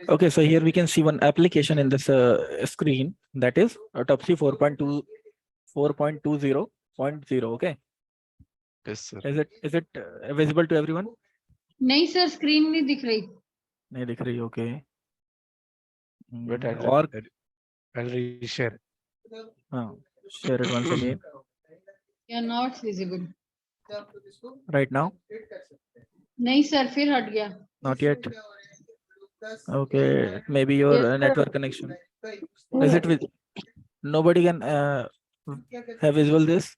Okay, so here we can see one application in this screen, that is Autopsy 4.20.0. Okay, Yes, sir. is it visible to everyone? नहीं sir screen नहीं दिख रही. नहीं दिख रही. Okay. But और I'll reshare. share it once again. You are not visible. Right now? नहीं sir फिर हट गया. Not yet. Okay, maybe your Yes, sir. network connection. Is it with nobody can have visual this?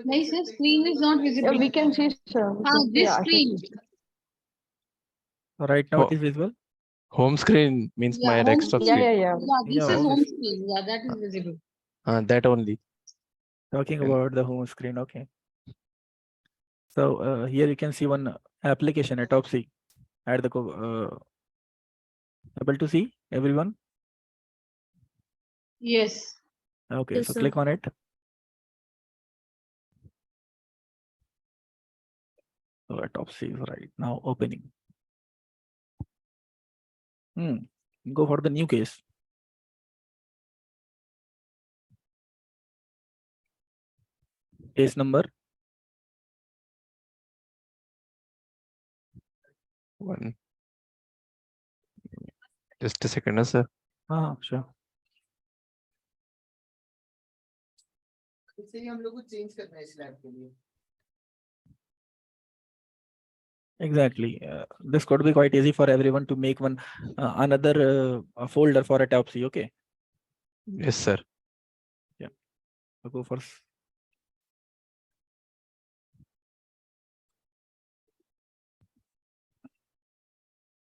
नहीं sir screen is not visible. Yeah, we can see, sir. हाँ, this Yeah, screen. Right now Oh. it is visible. Home screen means Yeah, my home desktop screen. screen. Yeah. Yeah, this Yeah, is home obviously. screen. Yeah, that is visible. That only. Talking Okay. about the home screen. Okay. So here you can see one application, Autopsy. At the able to see everyone? Yes. Okay, Yes, so sir. click on it. So Autopsy is right now opening. Go for the new case. Case number 1. Just a second, sir. sure. हम लोग को change करना है slab के लिए. Exactly. This could be quite easy for everyone to make one another folder for Autopsy. Okay. Yes, sir. So go for.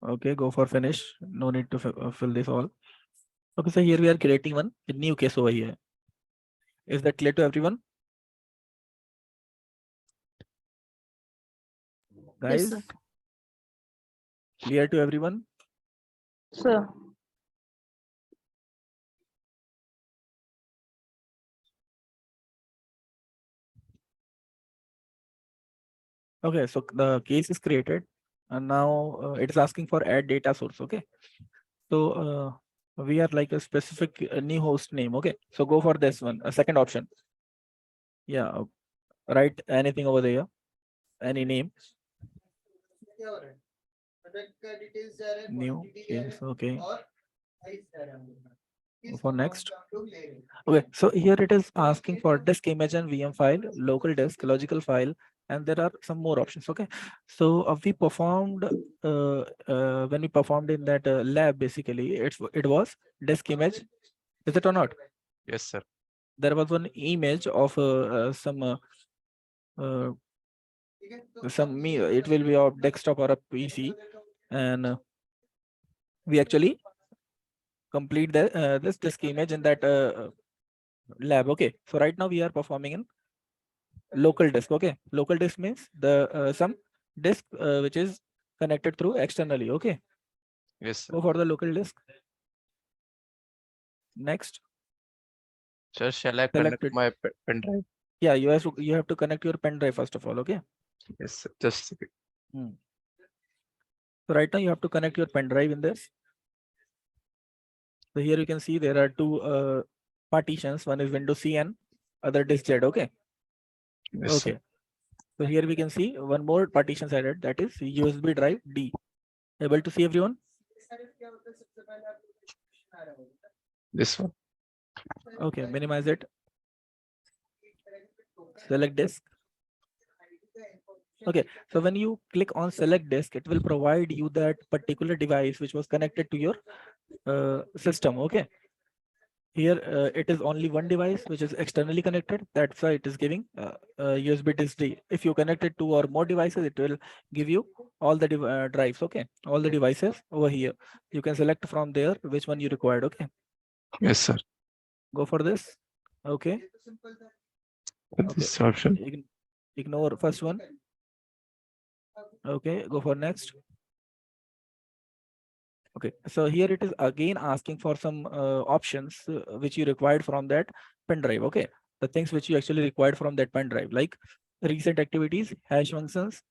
Okay, go for finish. No need to fill this all. Okay, so here we are creating one new case over here. Is that clear to everyone? Guys, sir. clear to everyone? Sir. Okay, so the case is created and now it is asking for add data source. Okay, so we are like a specific new host name. Okay, so go for this one, a second option. Yeah, write anything over there, any name. New case. Okay. For next. Okay, so here it is asking for disk image and VM file, local disk, logical file, and there are some more options. Okay, so we performed when we performed in that lab, basically it was disk image. Is it or not? Yes, sir. There was one image of some it will be a desktop or a PC, and we actually complete the this disk image in that lab. Okay, so right now we are performing in local disk. Okay, local disk means the some disk which is connected through externally. Okay, Yes, sir. go for the local disk. Next, Sir, shall I Select connect it. my pen drive? Yeah, you have to connect your pen drive first of all. Okay. Yes, sir. Just a second. So right now you have to connect your pen drive in this. So here you can see there are two partitions. One is Windows C and other disk Z. Okay. Yes, Okay. sir. So here we can see one more partition added, that is USB drive D. Able to see everyone? This one. Okay, minimize it. Select disk. Okay, so when you click on select disk, it will provide you that particular device which was connected to your system. Okay. Here it is only one device which is externally connected. That's why it is giving USB disk D. If you connect it to or more devices, it will give you all the drives. Okay, all the devices over here. You can select from there which one you required. Okay. Yes, sir. Go for this. Okay. This option. Ignore first one. Okay, go for next. Okay, so here it is again asking for some options which you required from that pen drive. Okay, the things which you actually required from that pen drive, like recent activities, hash functions,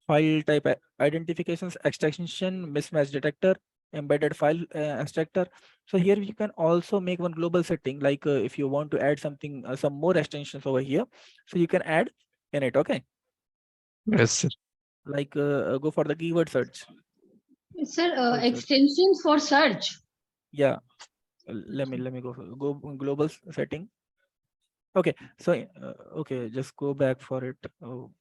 file type identifications, extraction, mismatch detector, embedded file extractor. So here you can also make one global setting, like if you want to add something, some more extensions over here, so you can add in it. Okay, Yes, sir. like go for the keyword search. Sir, Search. extensions for search. Yeah, let me go global setting. Okay, so okay, just go back for it. Oh,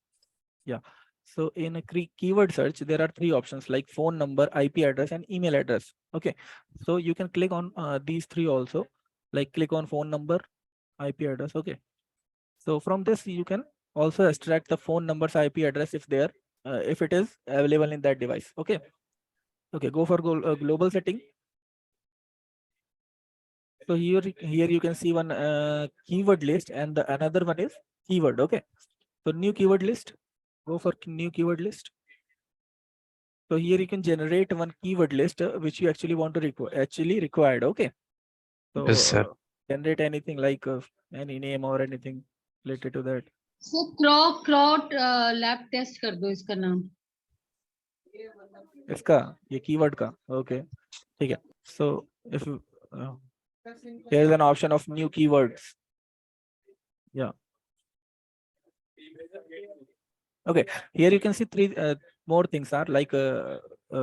yeah. So in a keyword search, there are three options like phone number, IP address, and email address. Okay, so you can click on these three also, like click on phone number, IP address. Okay, so from this you can also extract the phone numbers, IP address if there, if it is available in that device. Okay, okay, go for global setting. So here you can see one keyword list, and the another one is keyword. Okay, so new keyword list, go for new keyword list. So here you can generate one keyword list which you actually want to required. Okay, so Yes, sir. generate anything like any name or anything related to that. So क्रॉट lab test कर दो इसका नाम. इसका ये keyword का. Okay, ठीक है. So if there is an option of new keywords. Yeah. Okay, here you can see three more things are like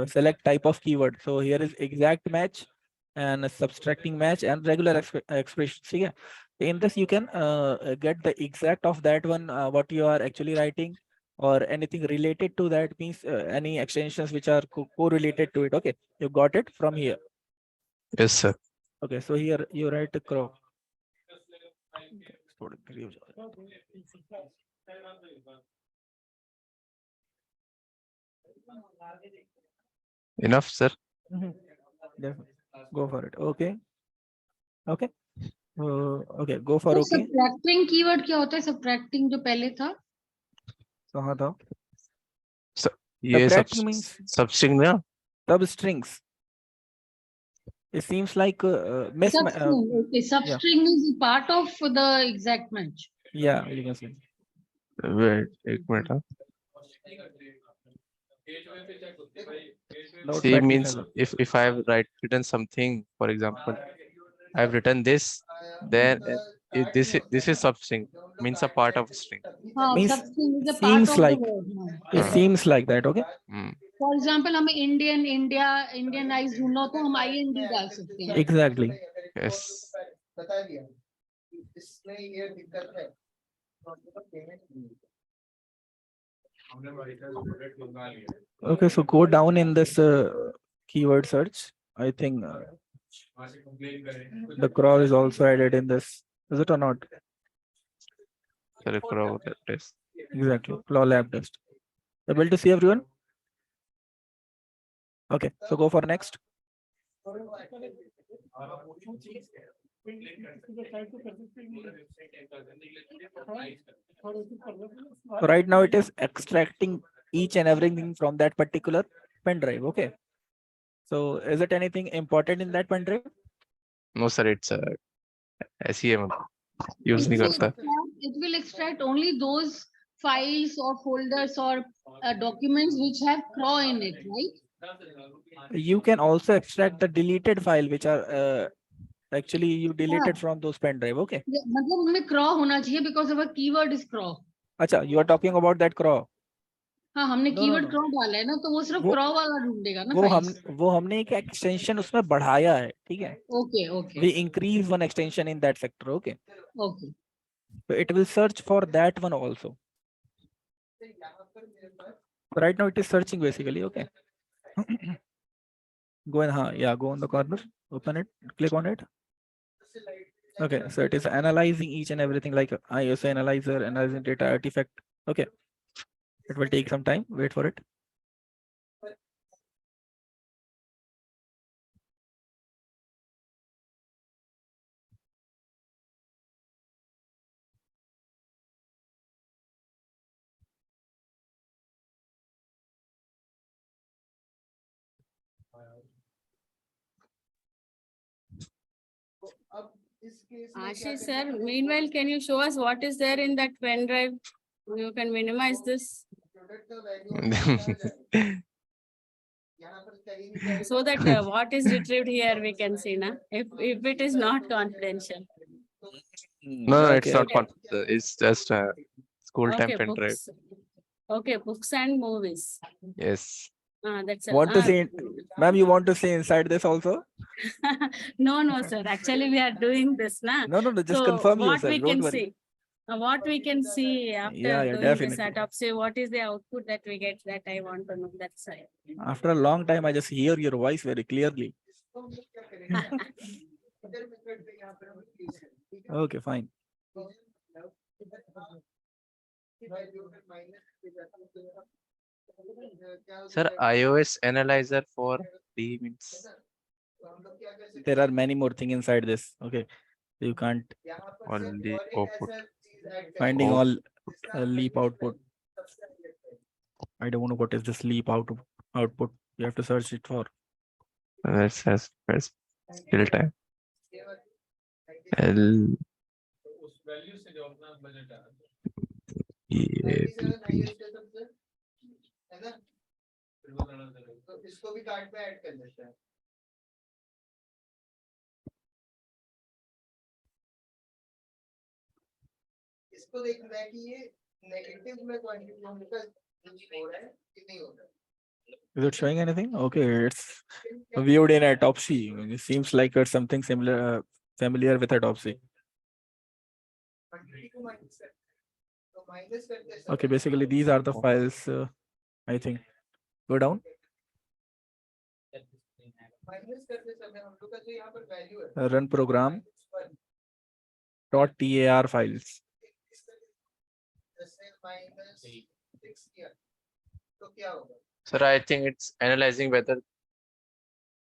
select type of keyword. So here is exact match and subtracting match and regular expression. So yeah, in this you can get the exact of that one, what you are actually writing, or anything related to that, means any extensions which are correlated to it. Okay, you got it from here. Yes, sir. Okay, so here you write crow. Enough, sir. Go for it. Okay. Okay. Okay, go for तो okay. subtracting keyword क्या होता है? Subtracting जो पहले था. कहाँ था? ये Subtracting means substring ना? substrings. It seems like Substring. Okay, substring is part of the exact match. Yeah, you can see. Wait, एक मिनट हाँ. Not See bad means defense. if I have written something, for example, I have written this, then if this is substring, means a part of string. हाँ, Means substring is a part seems of the like word. हाँ. it seems like that. Okay. For example, हमें Indian, India, Indianized ढूंढना हो तो हम IND डाल सकते हैं. Exactly. Yes. बता दिया इसमें ये दिक्कत है. Okay, so go down in this keyword search. I think the crawl is also added in this. Is it or not? Crow test. Exactly. Claw lab test. Able to see everyone? Okay, so go for next. So right now it is extracting each and everything from that particular pen drive. Okay. So is it anything important in that pen drive? No, sir. It's ऐसी है मतलब use नहीं करता. It will extract only those files or folders or documents which have craw in it, right? You can also extract the deleted file which are actually you deleted from those pen drive. Okay. मतलब उनमें craw होना चाहिए because our keyword is craw. अच्छा, you are talking about that craw. हाँ, हमने No, keyword no. craw डाला है ना, तो वो सिर्फ craw वाला ढूंढेगा ना files. वो हमने एक extension उसमें बढ़ाया है, ठीक है? Okay, okay. We increase one extension in that sector. Okay. Okay. So it will search for that one also. Right now it is searching basically. Okay. Go in, go on the corner, open it, click on it. Okay, so it is analyzing each and everything like ISO analyzer, analyzing data artifact. Okay, it will take some time. Wait for it. Ashish sir, meanwhile, can you show us what is there in that pen drive? You can minimize this. 100 का value यहाँ पर कहीं नहीं जाएगा। So that what is retrieved here we can see na if it is not confidential. No, no, it's Okay, not it's just a school time Okay, pen drive. books. Okay, books and movies. Yes. That's Want to say, ma'am, you want to say inside this also? no, sir. Actually, we are doing this na. No, just So confirm what yourself. we Don't can worry. see. What we can see after Yeah, doing definitely. this autopsy, what is the output that we get? That I want to know. That's right. After a long time, I just hear your voice very clearly. Okay, fine. Sir, iOS analyzer for D means There are many more things inside this. Okay, you can't only output. finding Oh. all leap output. I don't know what is this leap output. You have to search it for. That's still time. L है ना? तो इसको भी card पे add कर लेते हैं। इसको देखना है कि ये नेगेटिव में क्वांटिटी का हो रहा है कि नहीं हो रहा है। Is it showing anything? Okay, it's viewed in Autopsy. It seems like it's something similar, familiar with Autopsy. Okay, basically these are the files. I think go down. Run program. .tar files. Sir, I think it's analyzing whether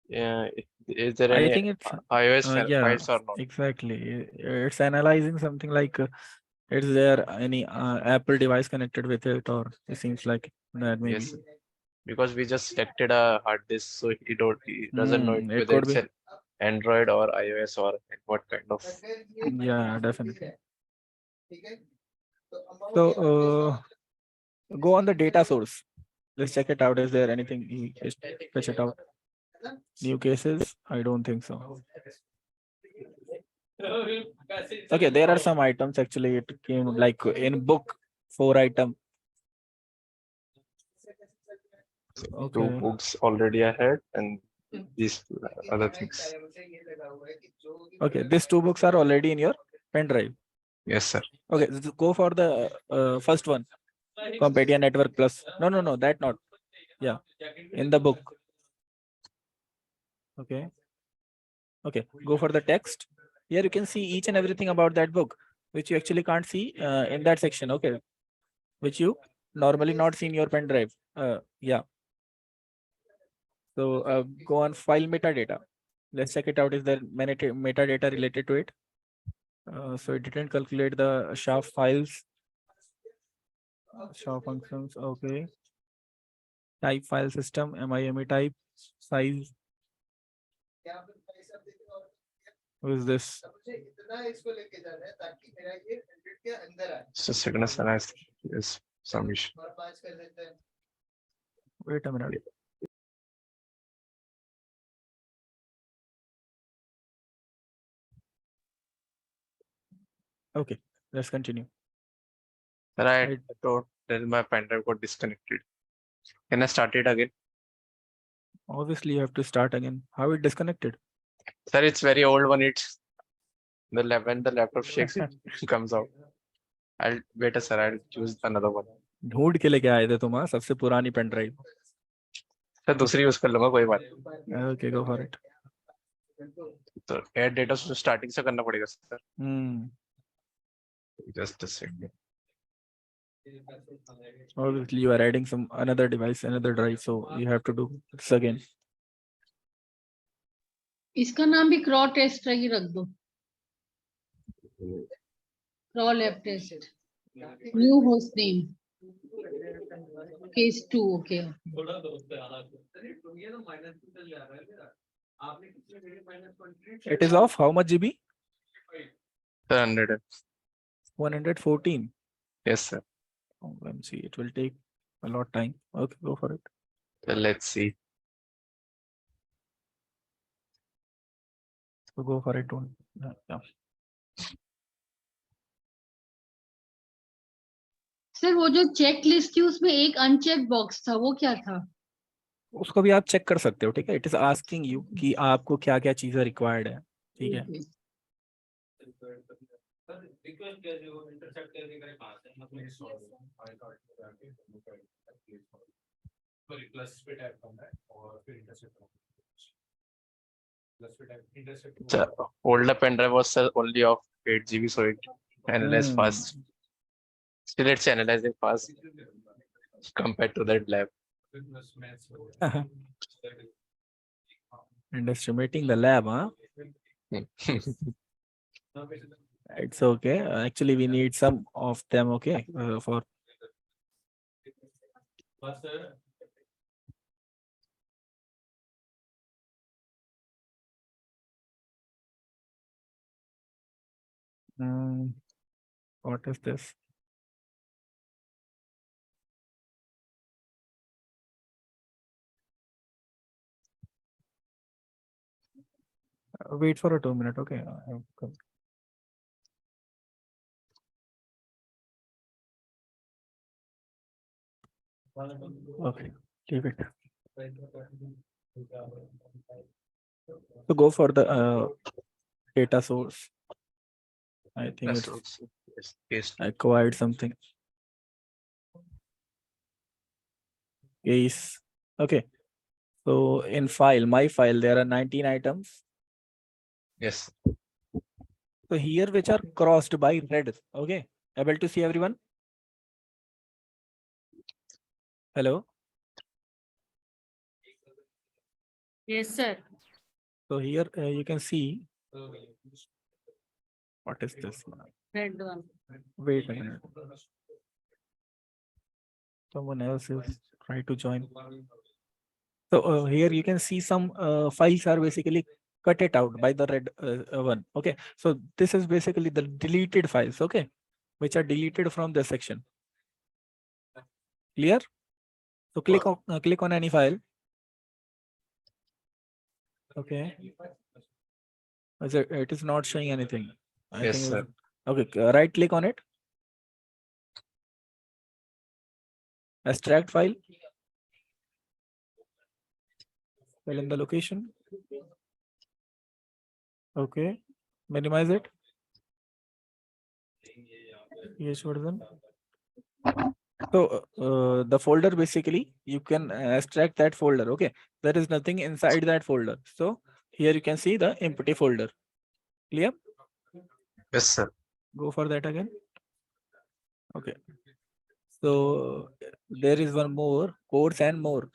is there I any think it's iOS yeah, files or not. exactly. It's analyzing something like is there any Apple device connected with it, or it seems like that maybe. Yes, because we just selected a hard disk, so he doesn't know it whether could it's be. an Android or iOS or what kind of. Yeah, definitely. So go on the data source. Let's check it out. Is there anything? Just fetch it out. New cases? I don't think so. Okay, there are some items actually. It came like in book 4 item. Okay. 2 books already ahead and these other things. Okay, these 2 books are already in your pen drive. Yes, sir. Okay, go for the first one. Competia Network Plus. No, that not. Yeah, in the book. Okay. Okay, go for the text. Here you can see each and everything about that book, which you actually can't see in that section. Okay, which you normally not see in your pen drive. Yeah. So go on file metadata. Let's check it out. Is there metadata related to it? So it didn't calculate the SHA files. SHA functions. Okay. Type file system, MIME type, size. Who is this? So sickness analysis is some issue. Wait a minute. Okay, let's continue. Sir, I Right. thought that my pen drive got disconnected. Can I start it again? Obviously, you have to start again. How it disconnected? Sir, it's very old one. It's when the laptop shakes, it comes out. I'll wait, sir. I'll choose another one. ढूंढ के लेके आए थे तुम हाँ सबसे पुरानी pen drive. Sir दूसरी यूज कर लूंगा कोई बात नहीं. Okay, go for it. तो ऐड डेटा स्टार्टिंग से करना पड़ेगा sir. Just a second. Obviously, you are adding some another device, another drive, so you have to do this again. इसका नाम भी क्रॉ टेस्ट ही रख दो. क्रॉ lab test. New host name. Case 2, okay. It is of how much GB? 100. 114. Yes, sir. Oh, let me see. It will take a lot time. Okay, go for it. So let's see. So go for it. Don't. Yeah. Sir वो जो check list थी उसमें एक uncheck box था, वो क्या था? उसको भी आप चेक कर सकते हो, ठीक है। इट इज आस्किंग यू कि आपको क्या क्या चीजें रिक्वायर्ड है, ठीक है। The older pen drive was only of 8 GB, so it analyzed fast. Still, it's analyzing fast compared to that lab. And estimating the lab, huh? It's okay. Actually, we need some of them, okay, for. What is this? Wait for a 2 minute, okay. Okay, leave it. So go for the data source. I think Yes, it's yes, yes. acquired something. Case. Okay. So in file, my file, there are 19 items. Yes. So here which are crossed by red. Okay. Able to see everyone? Hello. Yes, sir. So here you can see. What is this? Red one. Wait a minute. Someone else is trying to join. So here you can see some files are basically cut it out by the red one. Okay. So this is basically the deleted files. Okay. Which are deleted from this section. Clear? So click on any file. Okay. It is not showing anything. I Yes, think sir. Okay. Right click on it. Extract file. Fill in the location. Okay. Minimize it. Yes, version. So the folder basically you can extract that folder. Okay. There is nothing inside that folder. So here you can see the empty folder. Clear? Yes, sir. Go for that again. Okay. So there is one more courses and more.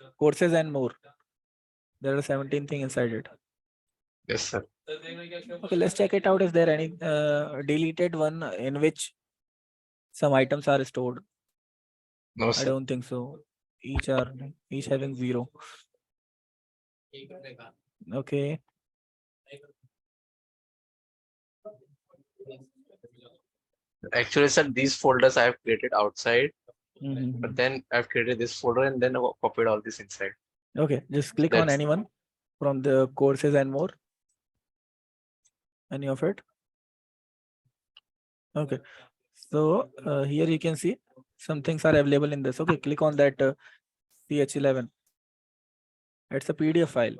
There are 17 things inside it. Yes, sir. Okay, let's check it out. Is there any deleted one in which some items are stored? No, I sir. don't think so. Each having 0. Okay. Actually, sir, these folders I have created outside, Mhm. but then I've created this folder and then copied all this inside. Okay, just click on That's- anyone from the courses and more. Any of it? Okay. So here you can see some things are available in this. Okay, click on that CH11. It's a PDF file.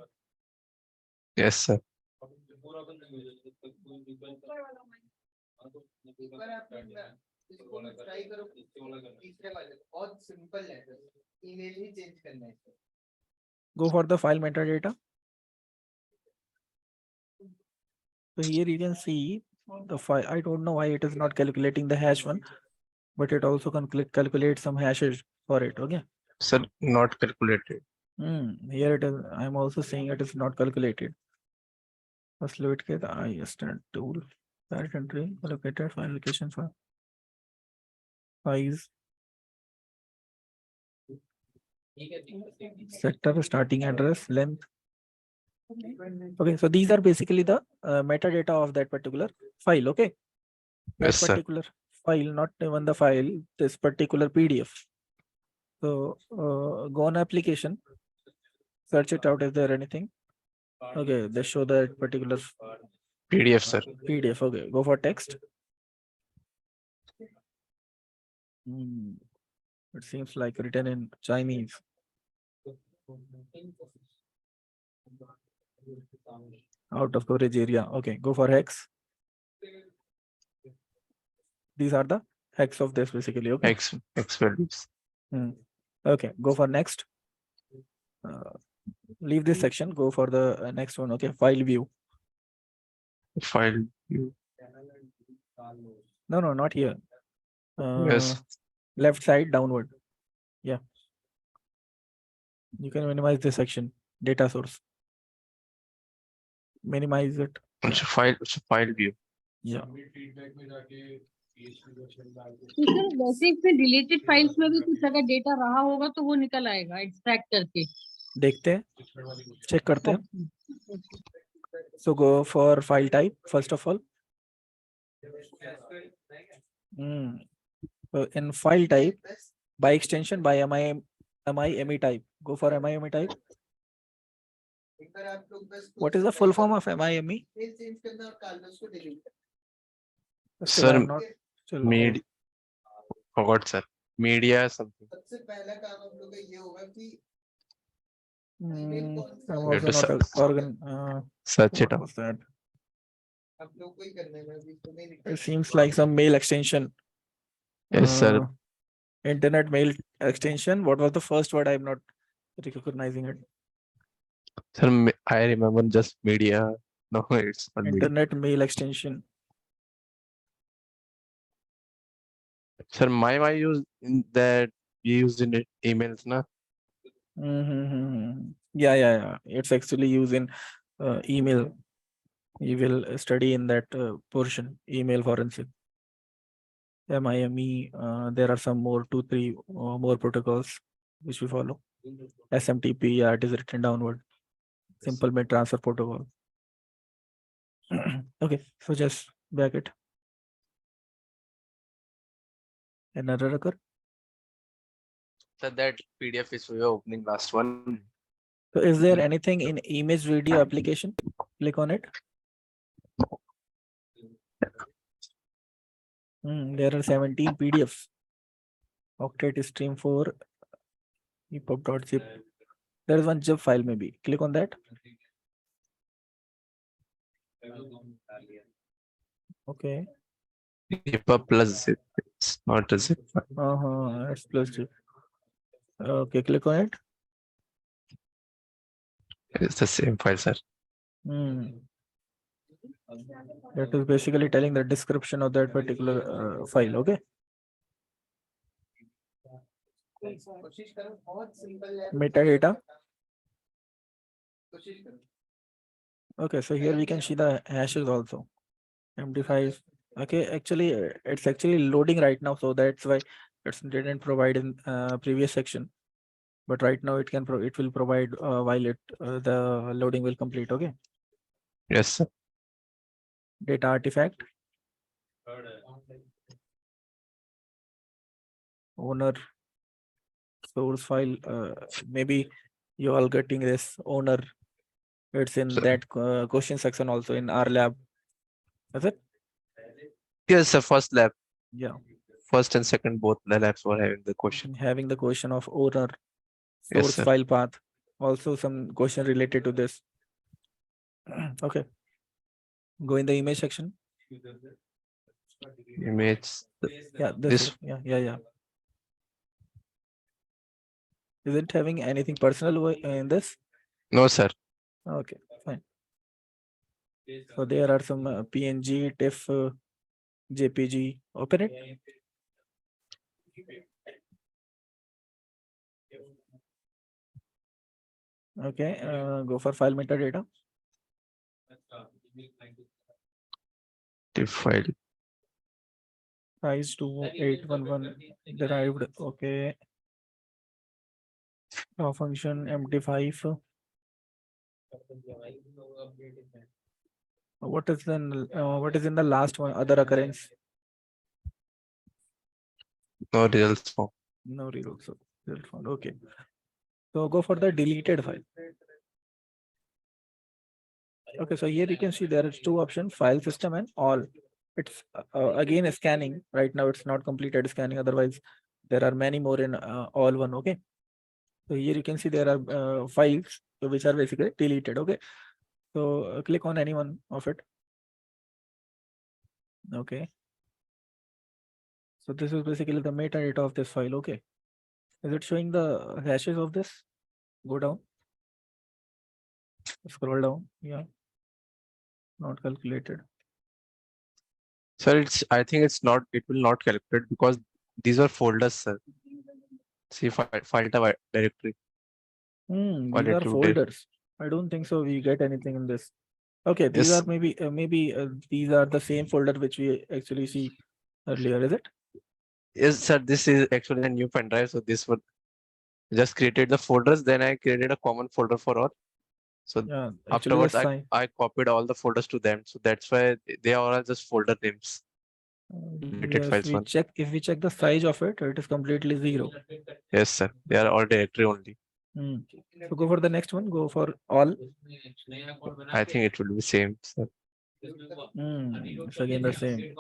Yes, sir. एक बार आप इसको try करो तीसरे वाले बहुत simple है, email ही change करना है. Go for the file metadata. So here you can see the file. I don't know why it is not calculating the hash one, but it also can calculate some hashes for it. Okay. Sir, not calculated. Here it is. I'm also saying it is not calculated. First look at the ISTAT tool. Parent entry, allocated file location for size. Sector, starting address, length. Okay, so these are basically the metadata of that particular file. Okay, that Yes, sir. particular file, not even the file, this particular PDF. So go on application, search it out. Is there anything? Okay, they show that particular PDF, sir. PDF. Okay, go for text. Hmm. It seems like written in Chinese. Out of coverage area. Okay, go for hex. These are the hex of this basically. Okay. X values. Okay, go for next. Leave this section. Go for the next one. Okay, file view. File view. No, not here. Yes. Left side downward. Yeah. You can minimize this section. Data source. Minimize it. File view. Yeah. तो sir वैसे इसमें deleted files में भी कुछ अगर data रहा होगा तो वो निकल आएगा एक्सट्रैक्ट करके देखते हैं, चेक करते हैं. So go for file type first of all. So in file type, by extension, by MIME type. Go for MIME type. एक बार आप लोग बस What is the full form of MIME? फिर चेंज करना और कार्लोस को डिलीट करना. Still Sir, I'm not. Still, Media. Forgot, sir. Media something. सबसे पहला काम आप लोग का ये होगा कि I'm Let also us not organ. search it What up. was that? आप लोग को ही करना है, मैं अभी तो नहीं It निकाल. seems like some mail extension. Yes, sir. Internet mail extension. What was the first word? I'm not recognizing it. Sir, I remember just media. No, it's not media. Internet mail extension. Sir, my use in that we used in emails, na? Yeah. It's actually used in email. You will study in that portion, email forensic. MIME, there are some more, 2-3 more protocols which we follow. SMTP, yeah, it is written downward. Simple mail transfer protocol. Okay, so just back it. Another occur. So that PDF is we were opening last one. So is there anything in image video application? Click on it. There are 17 PDFs. Octet stream 4 epub.zip. There is one zip file maybe. Click on that. Okay. EPUB plus zip. It's not a zip file. It's plus zip. Okay, click on it. It's the same file, sir. That is basically telling the description of that particular file. Okay. कोशिश करो बहुत simple है. Metadata. कोशिश करो. Okay, so here we can see the hashes also. MD5. Okay, actually it's actually loading right now, so that's why it didn't provide in previous section. But right now it will provide while the loading will complete. Okay. Yes, sir. Data artifact. Owner. Source file. Maybe you all getting this owner. It's in Sir. that question section also in our lab. Is it? Yes, sir. First lab. Yeah. First and second, both the labs were having the question. Having the question of owner. Yes, Source sir. file path. Also some question related to this. Okay. Go in the image section. Image. Yeah, This. yeah. Is it having anything personal in this? No, sir. Okay, fine. So there are some PNG, TIFF, JPG. Open it. Okay, go for file metadata. TIFF file. Size 2811 derived. Okay. Raw function MD5. What is in the last one? Other occurrence? No results form. No results. Okay. So go for the deleted file. Okay, so here you can see there is two options, file system and all. It's again a scanning. Right now it's not completed scanning. Otherwise, there are many more in all one. Okay. So here you can see there are files which are basically deleted. Okay. So click on any one of it. Okay. So this is basically the metadata of this file. Okay. Is it showing the hashes of this? Go down. Scroll down. Yeah. Not calculated. Sir, I think it will not calculate because these are folders, sir. See file directory. These are Qualitative folders. I don't think so. We get anything in this. Okay, these Yes. are maybe these are the same folder which we actually see earlier. Is it? Yes, sir. This is actually a new pen drive. So this would just created the folders. Then I created a common folder for all. So Yeah. Actually, afterwards, that's fine. I copied all the folders to them. So that's why they are all just folder names. Deleted Yes, files we one. check. If we check the size of it, it is completely zero. Yes, sir. They are all directory only. So go for the next one. Go for all. I think it will be same, sir. It's again the same.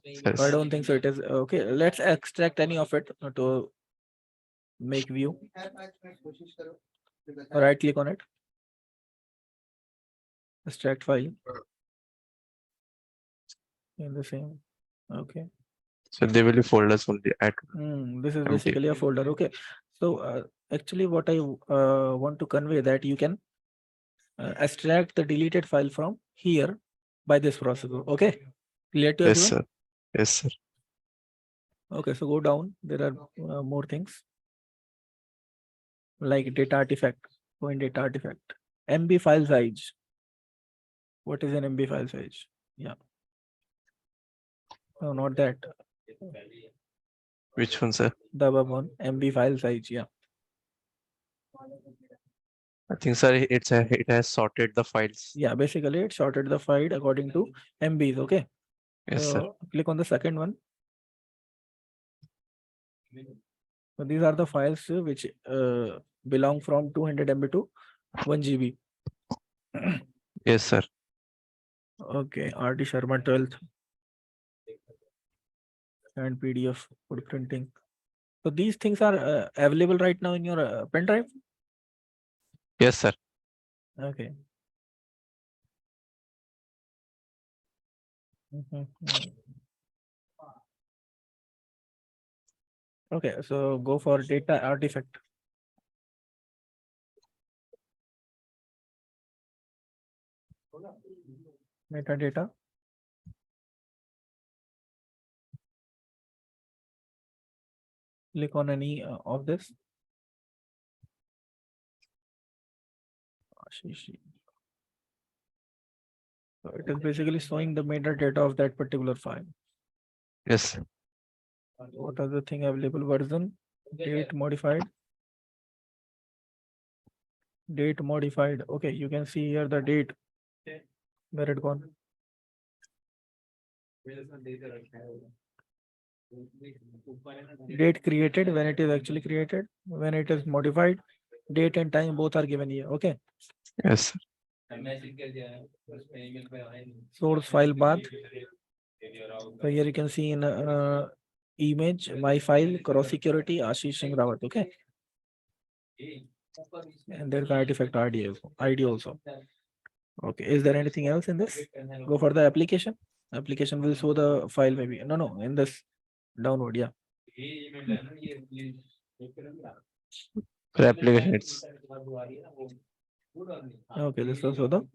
Yes. So I don't think so. It is okay. Let's extract any of it to make view. Right click on it. Extract file. In the same. Okay. So they will be folders only at This is empty. basically a folder. Okay. So actually what I want to convey that you can extract the deleted file from here by this procedure. Okay. Clear to Yes, everyone? sir. Yes, sir. Okay. So go down. There are more things like data artifact. Go in data artifact. MB file size. What is an MB file size? Yeah. No, not that. Which one, sir? The above one. MB file size. Yeah. I think, sir, it has sorted the files. Yeah. Basically, it sorted the file according to MBs. Okay. Yes, sir. Click on the second one. So these are the files which belong from 200 MB to 1 GB. Yes, sir. Okay, RD Sharma 12th and PDF for printing. So these things are available right now in your pen drive. Yes, sir. Okay. Okay, so go for data artifact. Metadata. Click on any of this. So it is basically showing the metadata of that particular file. Yes, sir. What are the thing available? Version, date modified. Date modified. Okay, you can see here the date. Where it gone? Date created, when it is actually created, when it is modified, date and time both are given here. Okay. Yes, sir. Source file path. So here you can see in image, my file, cross security, Ashish Singh Rawat. Okay. And there's the artifact ID also. Okay. Is there anything else in this? Go for the application. Application will show the file maybe. No, in this download. Yeah. For application, it's Okay. This was for the.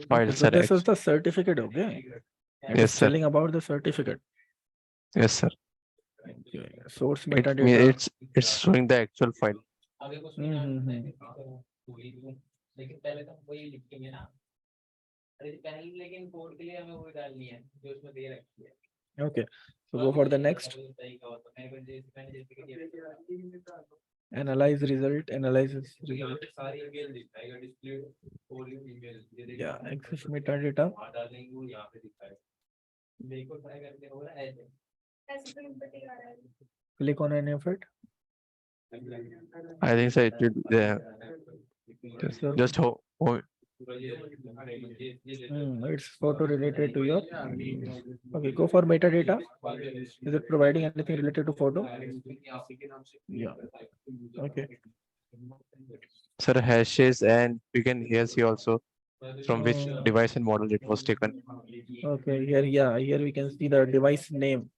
file, Okay, so sir. this is the certificate. Okay. It Yes, is sir. telling about the certificate. Yes, sir. Okay. Source It metadata. it's showing the actual file. Okay. So go for the next. Analyze result. Analysis result. Yeah. Access metadata. Click on any of it. I think so. It will just It's photo related to your. Okay, go for metadata. Is it providing anything related to photo? Yeah. Okay. sir, hashes, and we can here see also from which Uh, device and model it was taken. Okay. Here, yeah. Here we can see the device name.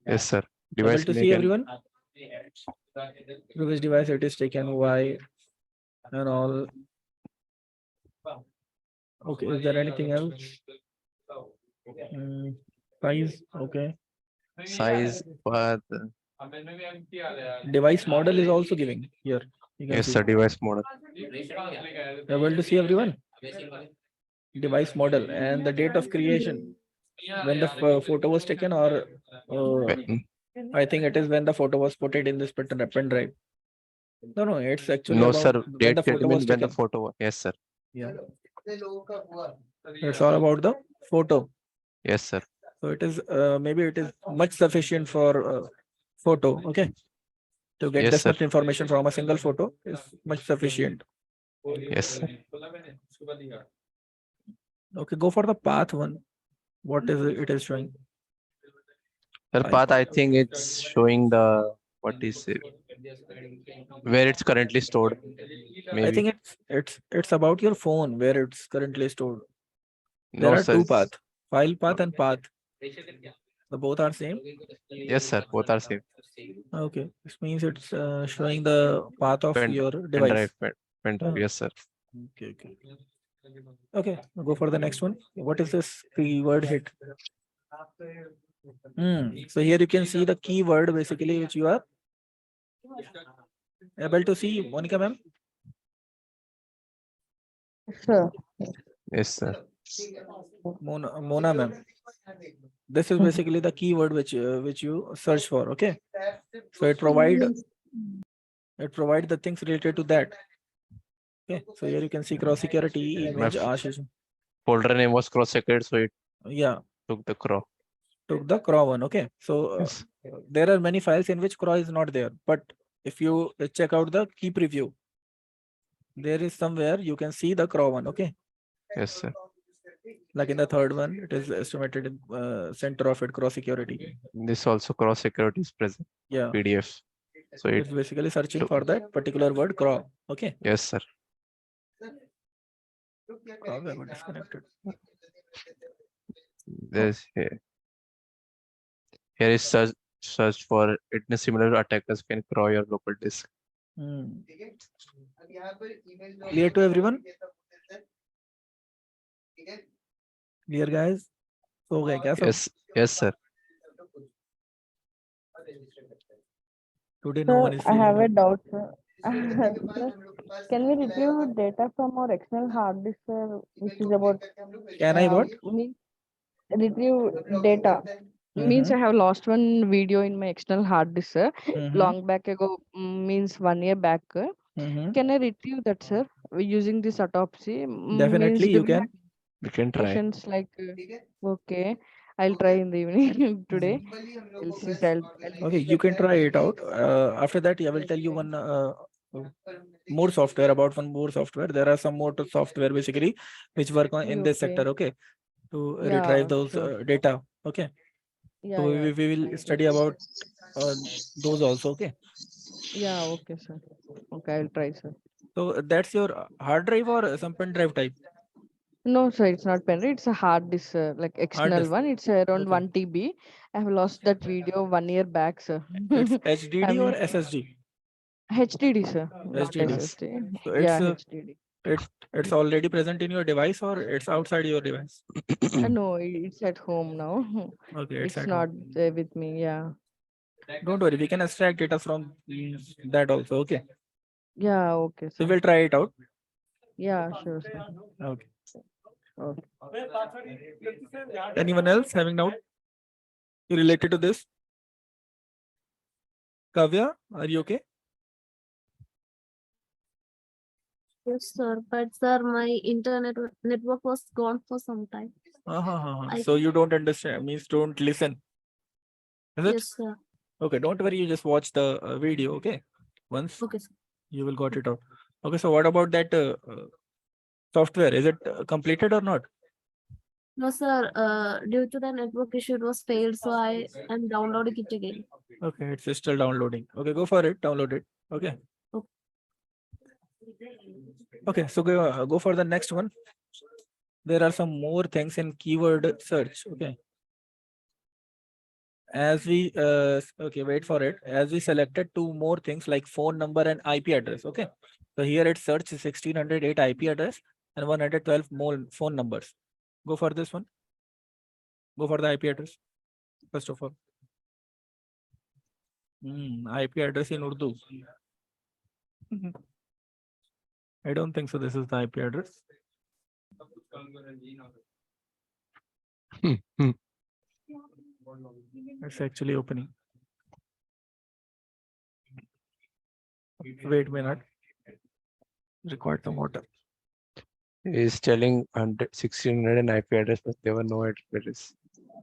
Yes, sir. Able Device to make see and everyone? Through which device it is taken, why, and all. Okay, is there anything else? Size, okay. size, path. Device model is also giving here. You can Yes, see. sir. Device model. Able to see everyone? Device model and the date of creation. When the photo was taken, or When- I think it is when the photo was put it in this pen drive. No, it's actually No, about sir. when Date the photo was determined when the taken. photo. Yes, sir. Yeah, कितने लोगों का हुआ it's all about the photo. Yes, sir. So it is maybe it is much sufficient for photo. Okay, to get Yes, this sir. much information from a single photo is much sufficient. Yes, sir. Okay, go for the path one. What is it? It is showing. Sir, path. I think it's showing the what is it? Where it's currently stored. I Maybe. think it's about your phone where it's currently stored. There No, are sir. two paths: file path and path. The both are same. Yes, sir. Both are same. Okay, this means it's showing the path of Pen, your pen device. drive. Pen drive. Oh. Yes, sir. Okay. Okay, go for the next one. What is this keyword hit? So here you can see the keyword basically which you are able to see, Monica ma'am. Sure. Yes, sir. Mona ma'am. This is basically the keyword which you search for. Okay, so it provide the things related to that. Okay, so here you can see cross security image Ashish. Folder name was cross secret, so it Yeah, took the crow. took the craw one. Okay, so Yes. there are many files in which craw is not there, but if you check out the key preview, there is somewhere you can see the craw one. Okay, Yes, sir. like in the third one, it is estimated in center of it cross security. This also cross security is present. Yeah, PDF. So it's it. basically searching for that particular word craw. Okay, Yes, sir. craw got disconnected. There's here is search for it. Similar attackers can crawl your local disk. ठीक है अब यहाँ पर email जो Clear to everyone? ठीक है Clear guys? हो गए क्या सब? Yes, sir. Today no Sir, one is I have feeling a good. doubt, sir. Sir, can we retrieve data from our external hard disk, sir, which is about Can I what? means retrieve data? Means I have lost one video in my external hard disk, sir. Long back ago, means 1 year back. Can I retrieve that, sir, using this autopsy? Means Definitely do you we have can. We can try. patients like okay, I'll try in the evening today. I'll see. Okay, you can try it out. After that, I will tell you one more software about one more software. There are some more software basically which work on in this Okay. sector. Okay, to Yeah, retrieve those sure. data. Okay, Yeah, so yeah. we will study about those also. Okay, Yeah, okay, sir. Okay, I'll try, sir. so that's your hard drive or some pen drive type? No, sir, it's not pen drive. It's a hard disk, sir, like external disk. one. It's around Okay. 1 TB. I have lost that video 1 year back, sir. It's HDD or SSD? HDD, sir, not HDD. SSD. So Yeah, it's HDD. it's already present in your device or it's outside your device? No, it's at home now. Okay, it's It's at not home. with me. Yeah. Don't worry, we can extract data from that also. Okay, Yeah, okay, so sir. we'll try it out. Yeah, sure, sir. Okay. Okay. Anyone else having doubt related to this? Kavya, are you okay? Yes, sir. But sir, my internet network was gone for some time. So you don't understand, means don't listen. Is it? Yes, sir. Okay, don't worry. You just watch the video. Okay, once Okay, sir. you will got it out. Okay, so what about that software? Is it completed or not? No, sir. Due to the network issue, it was failed, so I am downloading it again. Okay, it's still downloading. Okay, go for it. Download it. Okay. Okay. Okay, so go for the next one. There are some more things in keyword search. Okay. As we okay, wait for it. As we selected two more things like phone number and IP address. Okay. So here it search 1608 IP address and 112 more phone numbers. Go for this one. Go for the IP address. First of all. IP address in Urdu. I don't think so. This is the IP address. It's actually opening. Wait a minute. Record some water. Is telling 1600 and IP address, but there were no address.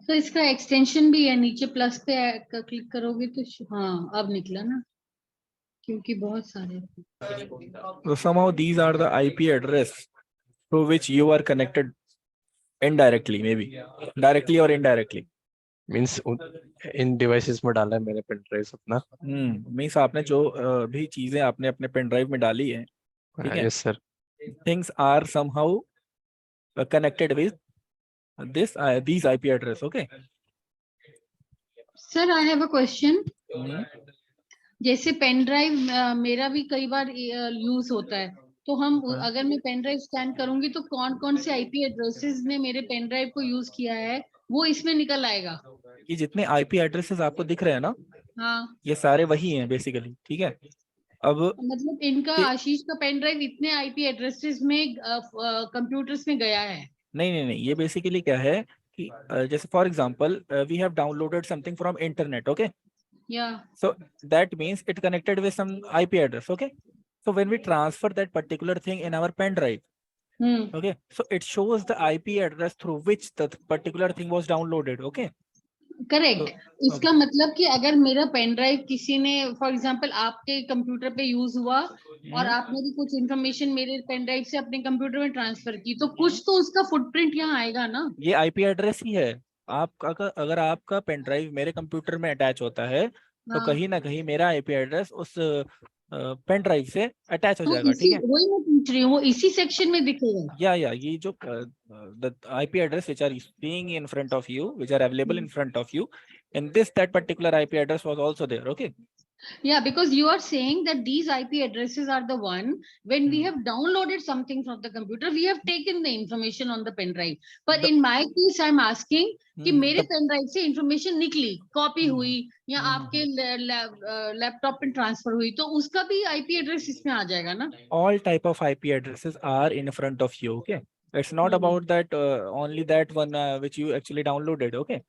तो इसका extension भी है नीचे plus पे click करोगे तो हाँ अब निकला ना क्योंकि बहुत सारे So somehow these are the IP address through which you are connected indirectly, maybe directly or indirectly. Means in devices में डाला है मैंने pen drive अपना. मीन्स आपने जो भी चीजें आपने अपने पेन ड्राइव में डाली है, ठीक है? Yes, sir. Things are somehow connected with these IP address. Okay. Sir I have a question जैसे पेन ड्राइव मेरा भी कई बार यूज होता है तो हम अगर मैं पेन ड्राइव स्कैन करूंगी तो कौन कौन से आईपी एड्रेसेस ने मेरे पेन ड्राइव को यूज किया है वो इसमें निकल आएगा. ये जितने आईपी एड्रेसेस आपको दिख रहे हैं ना, हाँ ये सारे वही हैं बेसिकली, ठीक है? अब मतलब इनका आशीष का पेन ड्राइव इतने आईपी एड्रेसेस में कंप्यूटर्स में गया है. नहीं, ये बेसिकली क्या है कि जैसे for example we have downloaded something from internet. Okay. Yeah. So that means it connected with some IP address. Okay. So when we transfer that particular thing in our pen drive, okay, so it shows the IP address through which the particular thing was downloaded. Okay. Correct. इसका मतलब कि अगर मेरा pen drive किसी ने for example आपके computer पे use हुआ और आपने भी कुछ इन्फॉर्मेशन मेरे पेन ड्राइव से अपने कंप्यूटर में ट्रांसफर की तो कुछ तो उसका फुटप्रिंट यहाँ आएगा ना. ये आईपी एड्रेस ही है. आपका अगर आपका पेन ड्राइव मेरे कंप्यूटर में अटैच होता है तो कहीं ना कहीं मेरा आईपी एड्रेस उस पेन ड्राइव से अटैच हो जाएगा. ठीक है, वही मैं पूछ रही हूँ वो इसी सेक्शन में दिखेगा. या ये जो the IP address which are seeing in front of you, which are available in front of you, in that particular IP address was also there. Okay. Yeah, because you are saying that these IP addresses are the one when we have downloaded something from the computer, we have taken the information on the pen drive. But in my case, I'm asking कि मेरे pen drive से information निकली, copy हुई या आपके laptop पे transfer हुई तो उसका भी आईपी एड्रेस इसमें आ जाएगा ना. All type of IP addresses are in front of you. Okay. It's not about that only that one which you actually downloaded. Okay.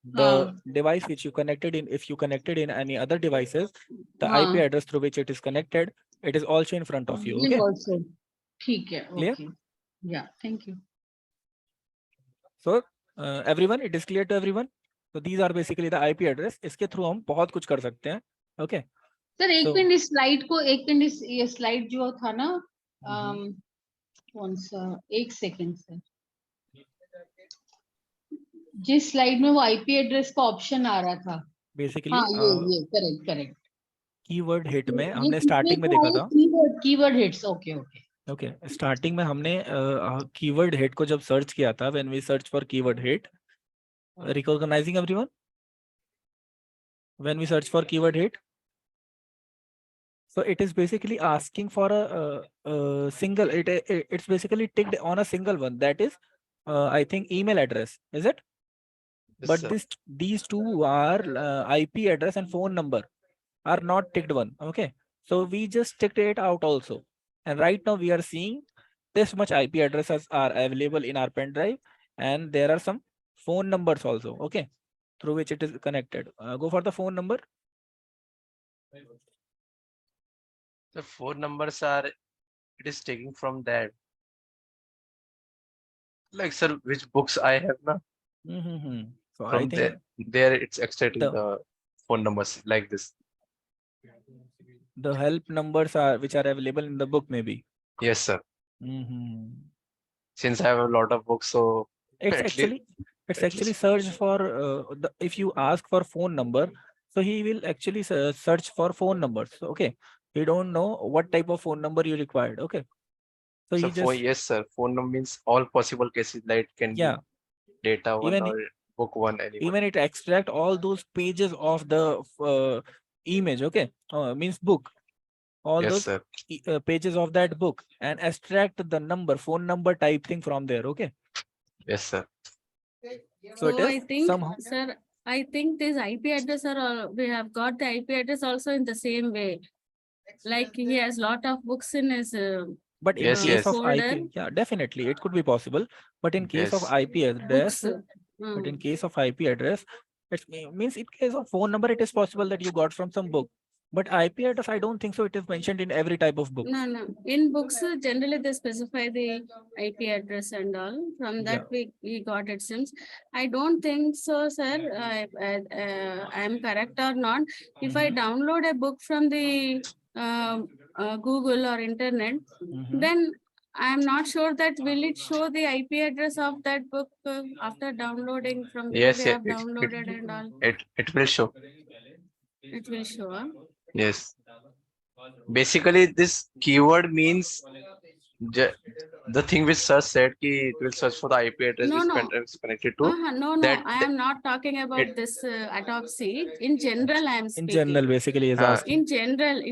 The device which you connected in, if you connected in any other devices, the IP address through which it is connected, it is also in front of you. Okay. Also. ठीक है. Clear? Okay. Yeah. Thank you. So everyone, it is clear to everyone. So these are basically the IP address. इसके through हम बहुत कुछ कर सकते हैं. Okay. Sir एक मिनट इस स्लाइड को ये स्लाइड जो था ना कौन सा एक सेकंड सर जिस स्लाइड में वो आईपी एड्रेस का ऑप्शन आ रहा था बेसिकली हाँ ये करेक्ट कीवर्ड हिट में हमने स्टार्टिंग में देखा था कीवर्ड हिट्स. ओके स्टार्टिंग में हमने कीवर्ड हिट को जब सर्च किया था, when we search for keyword hit, recognising everyone, when we search for keyword hit, so it is basically asking for a single, it's basically ticked on a single one, that is I think email address, is it? Yes, but sir. These two are IP address and phone number are not ticked one. Okay, so we just ticked it out also, and right now we are seeing this much IP addresses are available in our pen drive, and there are some phone numbers also. Okay, through which it is connected. Go for the phone number. The phone numbers are, it is taking from that. Like, sir, which books I have now? So from I think there it's extracting the phone numbers like this. The help numbers are which are available in the book, maybe. Yes, sir. Mhm. Since I have a lot of books, so It's at actually at actually least- search for if you ask for phone number, so he will actually search for phone numbers. Okay, he don't know what type of phone number you required. Okay, so so he just yes, sir. Phone number means all possible cases, like can yeah, be data one even or book one, anyone. even it extract all those pages of the image. Okay, means book, all Yes, those sir. pages of that book and extract the number, phone number type thing from there. Okay, Yes, sir. so it So is I think, somehow. sir, I think this IP address are all, we have got the IP address also in the same way. Like he has lot of books in his But in Yes, case yes. of folder, IP, yeah, definitely it could be possible. But in case of Yes. IP address, books. but in case of IP address, it means in case of phone number, it is possible that you got from some book. But IP address, I don't think so. It is mentioned in every type of book. No, no. In books, generally they specify the IP address and all. From that we got it seems. I don't think so, sir. I am correct or not. If I download a book from the Google or internet, then I am not sure that will it show the IP address of that book after downloading from because Yes, we yeah, have downloaded and all. it will show. It will show. Huh? Yes. Basically, this keyword means the thing which search said ki it will search for the IP address No, which no. pen drive is connected to. No, that I am not talking about this autopsy. In general, I am In speaking. general, basically, is asking. In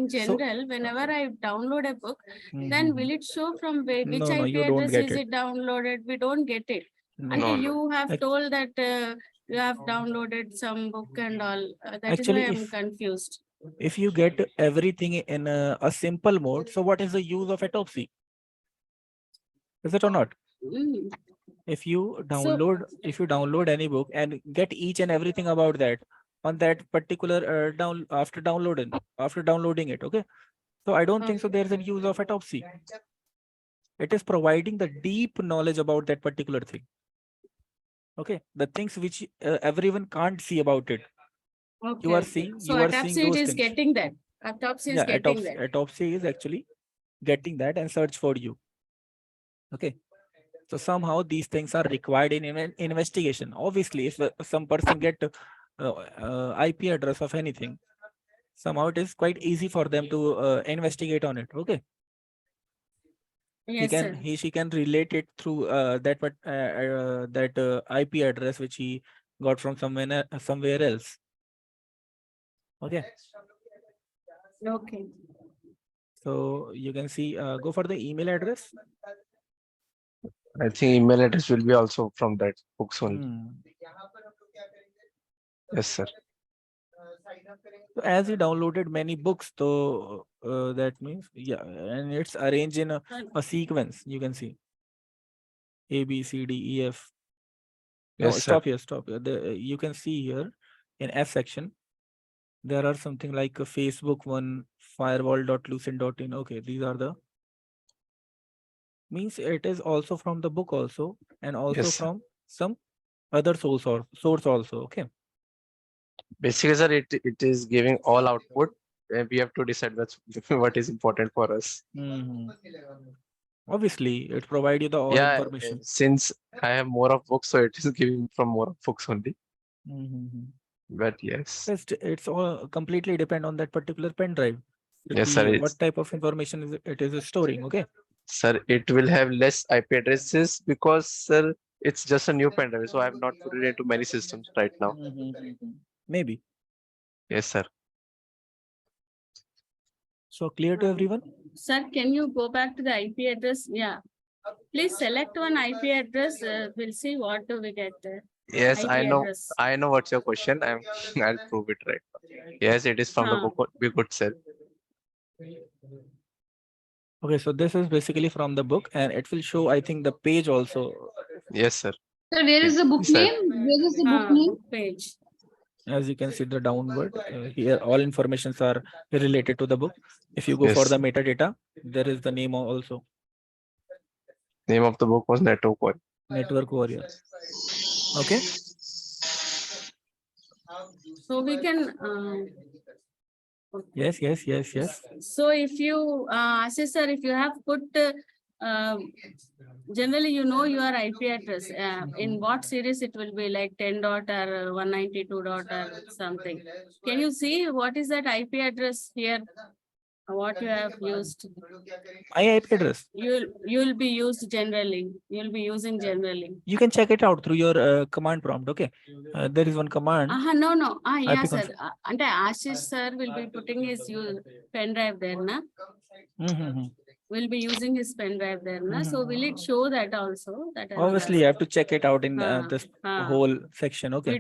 general, whenever I download a book, then will it show from which No, no, IP you don't address get is it. it downloaded? We don't get it. No. Until No. you have Ac- told that you have downloaded some book and all. That is why Actually, I'm confused. if you get everything in a simple mode, so what is the use of autopsy? Is it or not? Mm. If you So, download any book and get each and everything about that on that particular after downloading it, okay, so I don't think so there's a use of autopsy. It is providing the deep knowledge about that particular thing, okay, the things which everyone can't see about it. You are okay. seeing So those autopsy is things. getting that. Autopsy is Yeah, getting that. autopsy is actually getting that and search for you, okay. So somehow these things are required in investigation. Obviously, if some person get IP address of anything, somehow it is quite easy for them to investigate on it. Okay, Yes, sir. she can relate it through that IP address which he got from somewhere else. Okay. Okay. So you can see, go for the email address. I think email address will be also from that books only. Yes, sir. So as he downloaded many books, so that means, yeah, and it's arranged in a sequence. You can see A, B, C, D, E, F. No, Yes, sir. stop here. You can see here in F section, there are something like a Facebook one, firewall.lucent.in. Okay, these are the means it is also from the book also, and also Yes, sir. from some other source also. Okay. Basically, sir, it is giving all output, and we have to decide what is important for us. Obviously, it provides you the all Yeah, information. since I have more of books, so it is giving from more of books only. But yes. It's all completely depend on that particular pen drive. Yes, sir. What type of information it is storing. Okay. Sir, it will have less IP addresses because, sir, it's just a new pen drive, so I have not put it into many systems right now. Maybe. Yes, sir. So clear to everyone? Sir, can you go back to the IP address? Yeah. Please select one IP address. We'll see what do we get there. Yes, IP I know. address. I know what's your question. I'll prove it right now. Yes, it is from the book we could sell. Okay, so this is basically from the book, and it will show, I think, the page also. Yes, sir. Sir, where is the book name? Where is the book name? Page. As you can see the downward here, all informations are related to the book. If you go for Yes. the metadata, there is the name also. Name of the book was Network Warrior. Network Warrior. Okay. So we can. Yes. So if you, assessor, if you have put, generally you know your IP address. In what series it will be, like 10 dot or 192 dot or something. Can you see what is that IP address here? What you have used? My IP address. You'll be used generally. You'll be using generally. You can check it out through your command prompt. Okay, there is one command. No. Yeah, IP sir. config. And Ashish sir will be putting his pen drive there, na? Will be using his pen drive there, na? So will it show that also? That Obviously, you have to check it out in this whole section. Okay.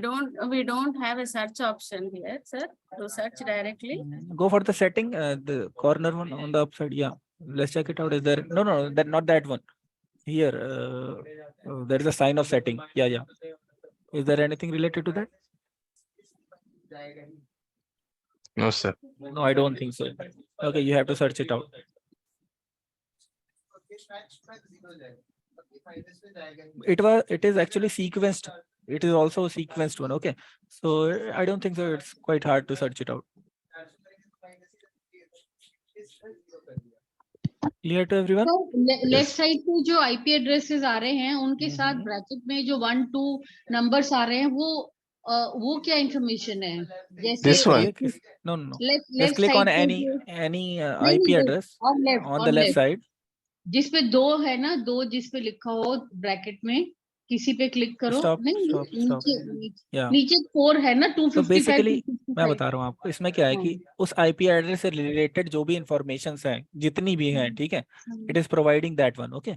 We don't have a search option here, sir, to search directly. Go for the setting, the corner one on the upside. Yeah, let's check it out. Is there no that not that one? Here, there is a sign of setting. Yeah. Is there anything related to that? No, sir. No, I don't think so. Okay, you have to search it out. It is actually sequenced. It is also a sequenced one. Okay, so I don't think so. It's quite hard to search it out. Clear to everyone? Left side पे जो IP addresses आ रहे हैं उनके साथ bracket में जो 1 2 numbers आ रहे हैं वो क्या इंफॉर्मेशन है? जैसे This one. No. Left click on side any IP address on the left side. जिसपे 2 है ना, 2 जिसपे लिखा हो ब्रैकेट में, किसी पे क्लिक करो। Stop. नीचे 4 है ना, 255। तो बेसिकली मैं बता रहा हूँ आपको, इसमें क्या है कि उस आईपी एड्रेस से रिलेटेड जो भी इंफॉर्मेशन है, जितनी भी है, ठीक है, it is providing that one. Okay,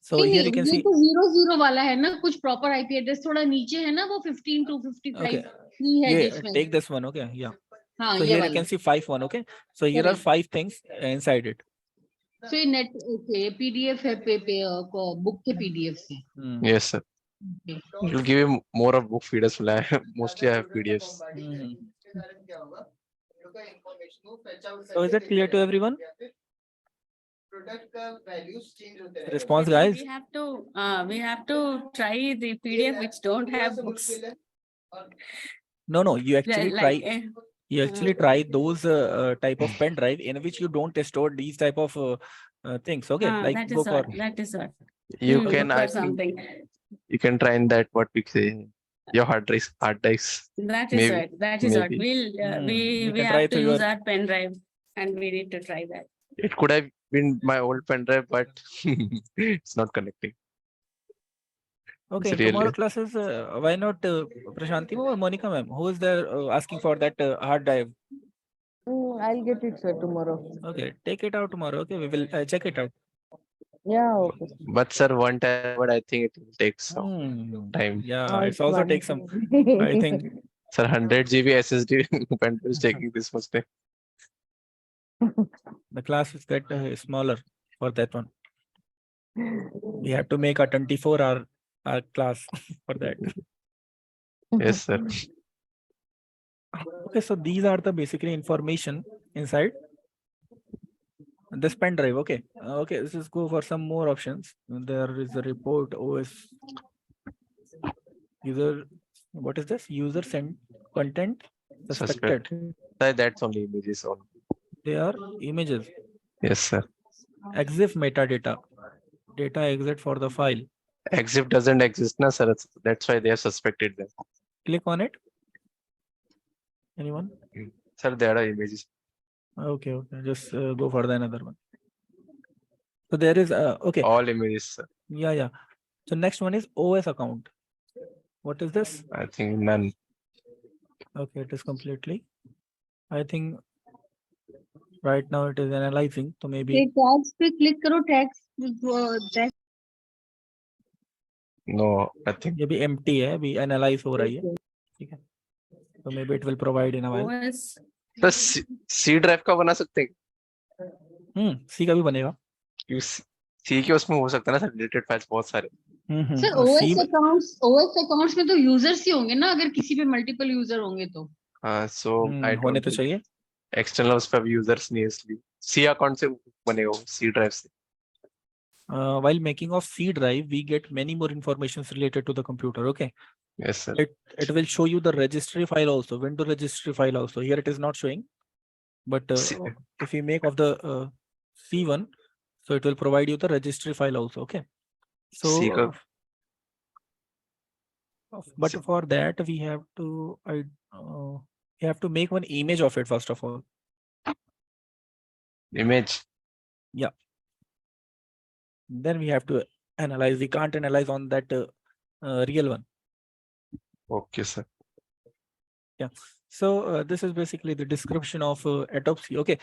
so here you can सी 00 वाला है ना, कुछ प्रॉपर आईपी एड्रेस थोड़ा नीचे है ना, वो 15 to 55 ही है जिसमें। Take this one. ओके, या हाँ, so here you can see 5 1. Okay, so here are 5 things inside it. So ये नेट ओके पीडीएफ है, बुक के पीडीएफ से. Yes, sir. It will give you more of book feeders. Mostly I have PDFs. So is it clear to everyone? Response, guys. We have to try the PDF which don't have books. No, you actually Like, try. You actually try those type of pen drive in which you don't store these type of things. Okay, like that book is or that is what. You can, book or I think, something. you can try in that, what we say, your hard drives. That is Maybe. right. That is what Maybe. we'll You we can try have to through use your- our pen drive, and we need to try that. It could have been my old pen drive, but it's not connecting. Okay, It's really- tomorrow classes, why not Prashanti or Monica ma'am? Who is there asking for that hard drive? I'll get it, sir, tomorrow. Okay, take it out tomorrow. Okay, we will check it out. Yeah, okay. But sir, one time, but I think it will take some time. Yeah, it's also takes some. I think Sir, 100 GB SSD pen drive is taking this much time. the class is get smaller for that one. We have to make a 24-hour class for that. Yes, sir. Okay, so these are the basically information inside this pen drive. Okay, let's just go for some more options. There is a report OS user. What is this? User sent content suspected. That's only images only. They are images. Yes, sir. Exif metadata. Data exit for the file. Exif doesn't exist, na, sir. That's why they have suspected them. Click on it. Anyone? Sir, there are images. Okay. Just go for the another one. So there is okay. All images, sir. Yeah. So next one is OS account. What is this? I think none. Okay, it is completely. I think right now it is analyzing. So maybe tags पे click करो, tags No, I think. ये भी empty है, अभी analyze हो रही है, ठीक है. So maybe it will provide in a while. OS. Sir, C drive का बना सकते हैं? C का भी बनेगा. C के उसमें हो सकता है ना, related files बहुत सारे. सर OS अकाउंट्स में तो यूजर्स ही होंगे ना, अगर किसी पे मल्टीपल यूजर होंगे तो. हाँ, so I होने don't तो चाहिए. external उस पे यूजर्स नहीं है, इसलिए C अकाउंट से बनेगा वो, C ड्राइव से. while making of C drive, we get many more informations related to the computer. Okay. Yes, sir. It will show you the registry file also, window registry file also. Here it is not showing, but if we make of the C1, so it will provide you the registry file also. Okay. So, but for that we have to make one image of it first of all. Image. Yeah. Then we have to analyze. We can't analyze on that real one. Okay, sir. Yeah. So this is basically the description of Autopsy. Okay.